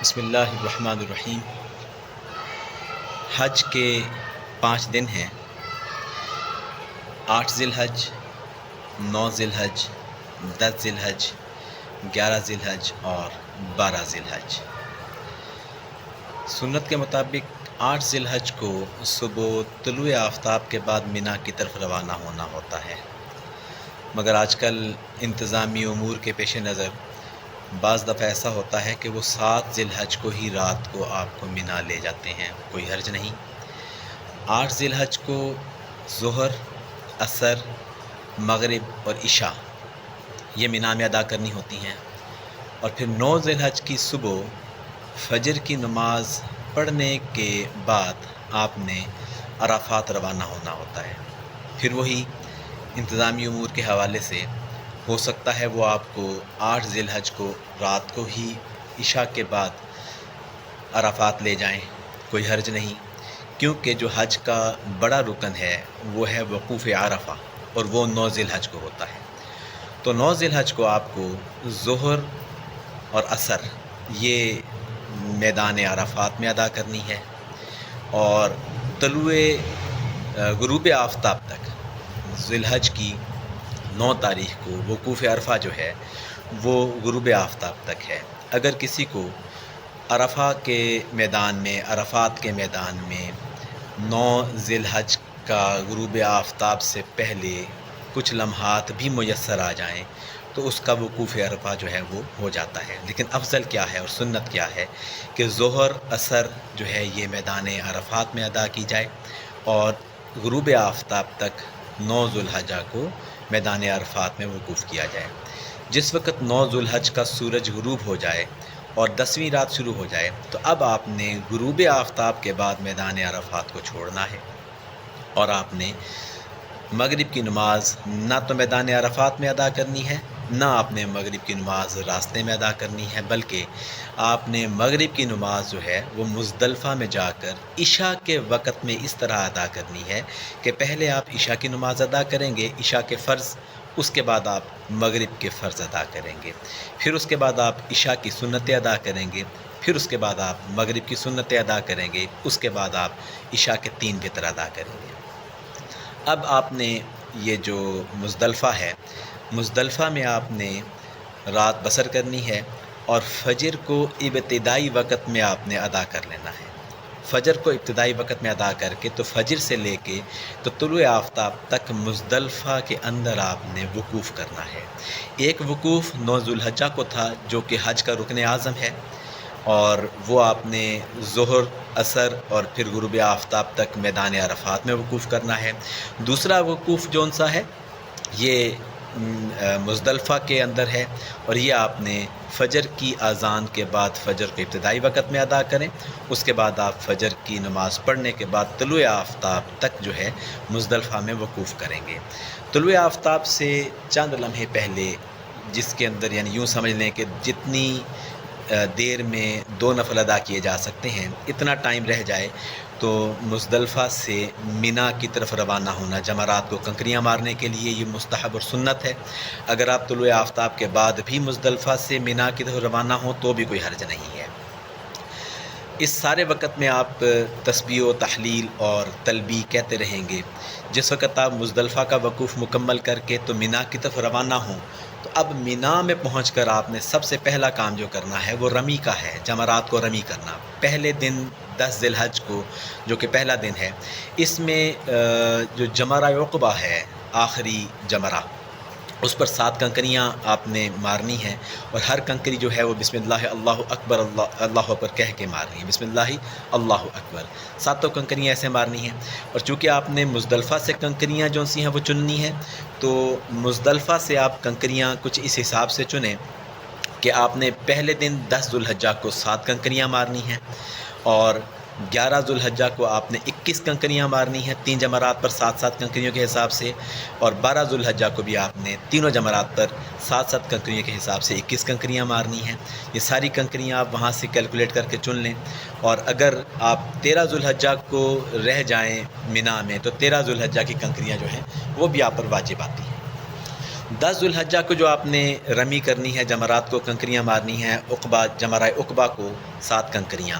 بسم اللہ الرحمن الرحیم۔ حج کے 5 دن ہیں، 8 ذی الحج، 9 ذی الحج، 10 ذی الحج، 11 ذی الحج اور 12 ذی الحج۔ سنت کے مطابق 8 ذی الحج کو صبح طلوع آفتاب کے بعد مینا کی طرف روانہ ہونا ہوتا ہے، مگر آج کل انتظامی امور کے پیش نظر بعض دفعہ ایسا ہوتا ہے کہ وہ 7 ذی الحج کو ہی رات کو آپ کو مینا لے جاتے ہیں، کوئی حرج نہیں۔ 8 ذی الحج کو ظہر، عصر، مغرب اور عشاء یہ مینا میں ادا کرنی ہوتی ہیں، اور پھر 9 ذی الحج کی صبح فجر کی نماز پڑھنے کے بعد آپ نے عرفات روانہ ہونا ہوتا ہے۔ پھر وہی انتظامی امور کے حوالے سے ہو سکتا ہے وہ آپ کو 8 ذی الحج کو رات کو ہی عشاء کے بعد عرفات لے جائیں، کوئی حرج نہیں، کیونکہ جو حج کا بڑا رکن ہے وہ ہے وقوف عرفہ، اور وہ 9 ذی الحج کو ہوتا ہے۔ تو 9 ذی الحج کو آپ کو ظہر اور عصر یہ میدان عرفات میں ادا کرنی ہے، اور طلوع غروب آفتاب تک ذی الحج کی 9 تاریخ کو وقوف عرفہ جو ہے وہ غروب آفتاب تک ہے۔ اگر کسی کو عرفہ کے میدان میں، عرفات کے میدان میں 9 ذی الحج کا غروب آفتاب سے پہلے کچھ لمحات بھی میسر آ جائیں تو اس کا وقوف عرفہ جو ہے وہ ہو جاتا ہے۔ لیکن افضل کیا ہے اور سنت کیا ہے کہ ظہر عصر جو ہے یہ میدان عرفات میں ادا کی جائے، اور غروب آفتاب تک 9 ذی الحجہ کو میدان عرفات میں وقوف کیا جائے۔ جس وقت 9 ذی الحج کا سورج غروب ہو جائے اور 10ویں رات شروع ہو جائے تو اب آپ نے غروب آفتاب کے بعد میدان عرفات کو چھوڑنا ہے، اور آپ نے مغرب کی نماز نہ تو میدان عرفات میں ادا کرنی ہے، نہ آپ نے مغرب کی نماز راستے میں ادا کرنی ہے، بلکہ آپ نے مغرب کی نماز جو ہے وہ مزدلفہ میں جا کر عشاء کے وقت میں اس طرح ادا کرنی ہے کہ پہلے آپ عشاء کی نماز ادا کریں گے، عشاء کے فرض، اس کے بعد آپ مغرب کے فرض ادا کریں گے، پھر اس کے بعد آپ عشاء کی سنتیں ادا کریں گے، پھر اس کے بعد آپ مغرب کی سنتیں ادا کریں گے، اس کے بعد آپ عشاء کے 3 وتر ادا کریں گے۔ اب آپ نے یہ جو مزدلفہ ہے، مزدلفہ میں آپ نے رات بسر کرنی ہے، اور فجر کو ابتدائی وقت میں آپ نے ادا کر لینا ہے۔ فجر کو ابتدائی وقت میں ادا کر کے تو فجر سے لے کے تو طلوع آفتاب تک مزدلفہ کے اندر آپ نے وقوف کرنا ہے۔ ایک وقوف 9 ذی الحجہ کو تھا جو کہ حج کا رکن اعظم ہے، اور وہ آپ نے ظہر، عصر اور پھر غروب آفتاب تک میدان عرفات میں وقوف کرنا ہے۔ دوسرا وقوف جون سا ہے یہ مزدلفہ کے اندر ہے، اور یہ آپ نے فجر کی اذان کے بعد فجر کو ابتدائی وقت میں ادا کریں، اس کے بعد آپ فجر کی نماز پڑھنے کے بعد طلوع آفتاب تک جو ہے مزدلفہ میں وقوف کریں گے۔ طلوع آفتاب سے چند لمحے پہلے، جس کے اندر یعنی یوں سمجھ لیں کہ جتنی دیر میں 2 نفل ادا کیے جا سکتے ہیں اتنا ٹائم رہ جائے تو مزدلفہ سے مینا کی طرف روانہ ہونا، جمرات کو کنکریاں مارنے کے لیے یہ مستحب اور سنت ہے۔ اگر آپ طلوع آفتاب کے بعد بھی مزدلفہ سے مینا کی طرف روانہ ہوں تو بھی کوئی حرج نہیں ہے۔ اس سارے وقت میں آپ تسبیح و تحلیل اور تلبیہ کہتے رہیں گے۔ جس وقت آپ مزدلفہ کا وقوف مکمل کر کے تو مینا کی طرف روانہ ہوں تو اب مینا میں پہنچ کر آپ نے سب سے پہلا کام جو کرنا ہے وہ رمی کا ہے، جمرات کو رمی کرنا۔ پہلے دن 10 ذی الحج کو جو کہ پہلا دن ہے، اس میں جو جمرہ عقبہ ہے، آخری جمرہ، اس پر 7 کنکریاں آپ نے مارنی ہیں، اور ہر کنکری جو ہے وہ بسم اللہ اللہ اکبر اللہ اکبر کہہ کے مارنی ہے، بسم اللہ اللہ اکبر، 7 کنکریاں ایسے مارنی ہیں۔ اور چونکہ آپ نے مزدلفہ سے کنکریاں جو سی ہیں وہ چننی ہیں، تو مزدلفہ سے آپ کنکریاں کچھ اس حساب سے چنیں کہ آپ نے پہلے دن 10 ذی الحجہ کو 7 کنکریاں مارنی ہیں، اور 11 ذی الحجہ کو آپ نے 21 کنکریاں مارنی ہیں، 3 جمرات پر 7 کنکریوں کے حساب سے، اور 12 ذی الحجہ کو بھی آپ نے تینوں جمرات پر 7 کنکریوں کے حساب سے 21 کنکریاں مارنی ہیں۔ یہ ساری کنکریاں آپ وہاں سے کیلکولیٹ کر کے چن لیں، اور اگر آپ 13 ذی الحجہ کو رہ جائیں مینا میں تو 13 ذی الحجہ کی کنکریاں جو ہیں وہ بھی آپ پر واجب آتی ہیں۔ 10 ذوالحجہ کو جو آپ نے رمی کرنی ہے، جمرات کو کنکریاں مارنی ہیں، عقبہ جمرہ عقبہ کو 7 کنکریاں،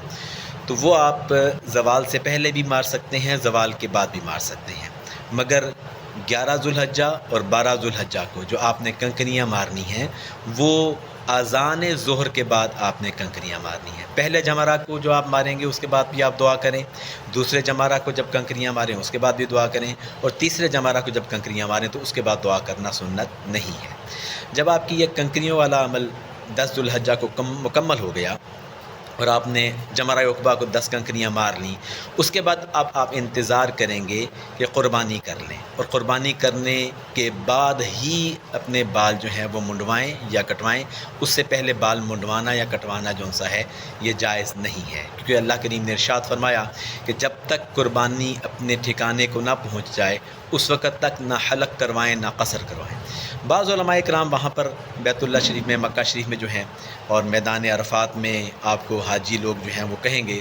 تو وہ آپ زوال سے پہلے بھی مار سکتے ہیں، زوال کے بعد بھی مار سکتے ہیں، مگر 11 ذوالحجہ اور 12 ذوالحجہ کو جو آپ نے کنکریاں مارنی ہیں وہ اذان ظہر کے بعد آپ نے کنکریاں مارنی ہیں۔ پہلے جمرہ کو جو آپ ماریں گے اس کے بعد بھی آپ دعا کریں، دوسرے جمرہ کو جب کنکریاں ماریں اس کے بعد بھی دعا کریں، اور تیسرے جمرہ کو جب کنکریاں ماریں تو اس کے بعد دعا کرنا سنت نہیں ہے۔ جب آپ کی یہ کنکریوں والا عمل 10 ذوالحجہ کو مکمل ہو گیا اور آپ نے جمرہ عقبہ کو 10 کنکریاں مار لیں، اس کے بعد اب آپ انتظار کریں گے کہ قربانی کر لیں، اور قربانی کرنے کے بعد ہی اپنے بال جو ہیں وہ منڈوائیں یا کٹوائیں۔ اس سے پہلے بال منڈوانا یا کٹوانا جو سا ہے یہ جائز نہیں ہے، کیونکہ اللہ کریم نے ارشاد فرمایا کہ جب تک قربانی اپنے ٹھکانے کو نہ پہنچ جائے اس وقت تک نہ حلق کروائیں نہ قصر کروائیں۔ بعض علماء کرام وہاں پر بیت اللہ شریف میں، مکہ شریف میں جو ہیں اور میدان عرفات میں آپ کو حاجی لوگ جو ہیں وہ کہیں گے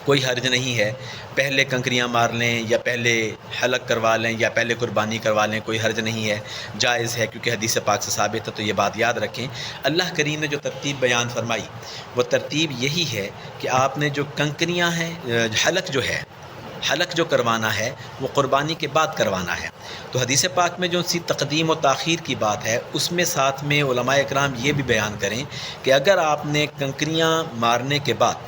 کوئی حرج نہیں ہے، پہلے کنکریاں مار لیں یا پہلے حلق کروا لیں یا پہلے قربانی کروا لیں، کوئی حرج نہیں ہے، جائز ہے، کیونکہ حدیث پاک سے ثابت ہے۔ تو یہ بات یاد رکھیں، اللہ کریم نے جو ترتیب بیان فرمائی وہ ترتیب یہی ہے کہ آپ نے جو کنکریاں ہیں، حلق جو کروانا ہے وہ قربانی کے بعد کروانا ہے۔ تو حدیث پاک میں جو سی تقدیم و تاخیر کی بات ہے اس میں ساتھ میں علماء اکرام یہ بھی بیان کریں کہ اگر آپ نے کنکریاں مارنے کے بعد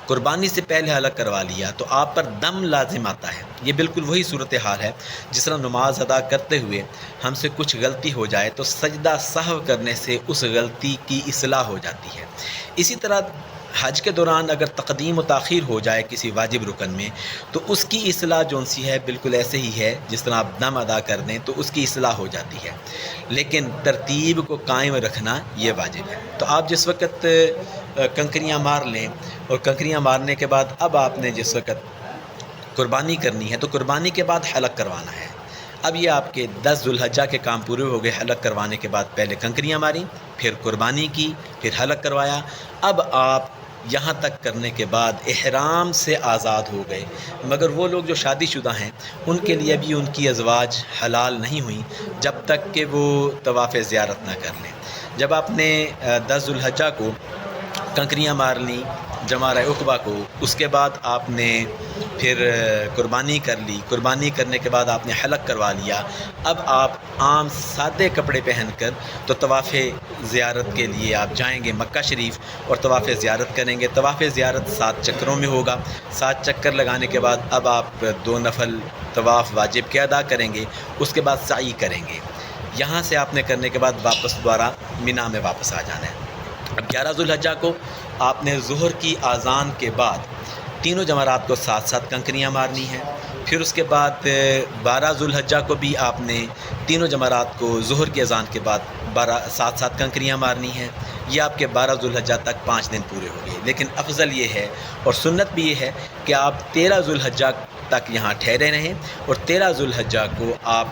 قربانی سے پہلے حلق کروا لیا تو آپ پر دم لازم آتا ہے۔ یہ بالکل وہی صورتحال ہے جس طرح نماز ادا کرتے ہوئے ہم سے کچھ غلطی ہو جائے تو سجدہ سہو کرنے سے اس غلطی کی اصلاح ہو جاتی ہے۔ اسی طرح حج کے دوران اگر تقدیم و تاخیر ہو جائے کسی واجب رکن میں تو اس کی اصلاح جون سی ہے بالکل ایسے ہی ہے جس طرح آپ دم ادا کر دیں تو اس کی اصلاح ہو جاتی ہے، لیکن ترتیب کو قائم رکھنا یہ واجب ہے۔ تو آپ جس وقت کنکریاں مار لیں اور کنکریاں مارنے کے بعد اب آپ نے جس وقت قربانی کرنی ہے تو قربانی کے بعد حلق کروانا ہے۔ اب یہ آپ کے 10 ذوالحجہ کے کام پورے ہو گئے، حلق کروانے کے بعد پہلے کنکریاں ماریں، پھر قربانی کی، پھر حلق کروایا۔ اب آپ یہاں تک کرنے کے بعد احرام سے آزاد ہو گئے، مگر وہ لوگ جو شادی شدہ ہیں ان کے لیے بھی ان کی ازواج حلال نہیں ہوئیں جب تک کہ وہ طواف زیارت نہ کر لیں۔ جب آپ نے 10 ذوالحجہ کو کنکریاں مار لیں جمرہ عقبہ کو، اس کے بعد آپ نے پھر قربانی کر لی، قربانی کرنے کے بعد آپ نے حلق کروا لیا۔ اب آپ عام سادے کپڑے پہن کر تو طواف زیارت کے لیے آپ جائیں گے مکہ شریف اور طواف زیارت کریں گے۔ طواف زیارت 7 چکروں میں ہوگا، 7 چکر لگانے کے بعد اب آپ 2 نفل طواف واجب کے ادا کریں گے، اس کے بعد سعی کریں گے۔ یہاں سے آپ نے کرنے کے بعد واپس دوبارہ مینا میں واپس آ جانا ہے۔ اب 11 ذوالحجہ کو آپ نے ظہر کی اذان کے بعد تینوں جمرات کو 7 کنکریاں مارنی ہیں، پھر اس کے بعد 12 ذوالحجہ کو بھی آپ نے تینوں جمرات کو ظہر کی اذان کے بعد 7 کنکریاں مارنی ہیں۔ یہ آپ کے 12 ذوالحجہ تک 5 دن پورے ہو گئے، لیکن افضل یہ ہے اور سنت بھی یہ ہے کہ آپ 13 ذوالحجہ تک یہاں ٹھہرے رہیں اور 13 ذوالحجہ کو آپ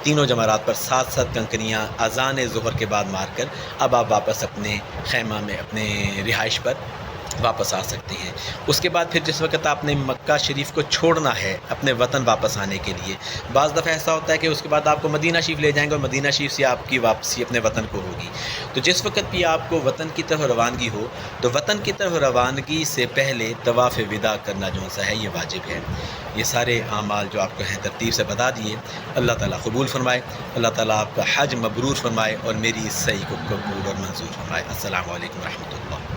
تینوں جمرات پر 7 کنکریاں اذان ظہر کے بعد مار کر اب آپ واپس اپنے خیمہ میں، اپنے رہائش پر واپس آ سکتے ہیں۔ اس کے بعد پھر جس وقت آپ نے مکہ شریف کو چھوڑنا ہے اپنے وطن واپس آنے کے لیے، بعض دفعہ ایسا ہوتا ہے کہ اس کے بعد آپ کو مدینہ شریف لے جائیں گے اور مدینہ شریف سے آپ کی واپسی اپنے وطن کو ہوگی۔ تو جس وقت بھی آپ کو وطن کی طرف روانگی ہو تو وطن کی طرف روانگی سے پہلے طواف وداع کرنا جو سا ہے یہ واجب ہے۔ یہ سارے اعمال جو آپ کو ہیں ترتیب سے بتا دیے، اللہ تعالیٰ قبول فرمائے، اللہ تعالیٰ آپ کا حج مبرور فرمائے اور میری اس سعی کو قبول اور منظور فرمائے۔ السلام علیکم ورحمۃ اللہ۔